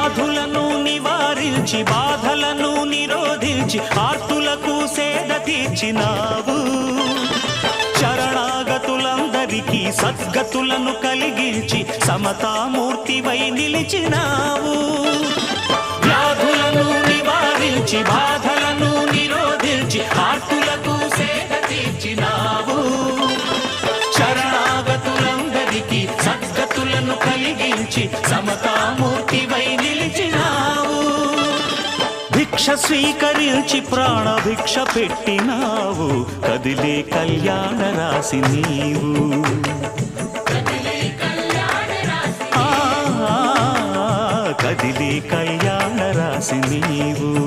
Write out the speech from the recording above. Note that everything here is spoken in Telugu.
వ్యాధులను నివారించి బాధలను నిరోధించి ఆర్తులకు సేద తీర్చినావు. శరణాగతులందరికీ సద్గతులను కలిగించి సమతామూర్తివై నిలిచినావు. వ్యాధులను నివారించి బాధలను నిరోధించి ఆర్తులకు సేద తీర్చినావు. శరణాగతులందరికీ సద్గతులను కలిగించి సమతామూర్తివై నిలిచినావు. భిక్ష స్వీకరించి ప్రాణభిక్ష పెట్టినావు. కదిలే కళ్యాణ రాశి నీవు. కదిలే కళ్యాణ రాశి నీవు.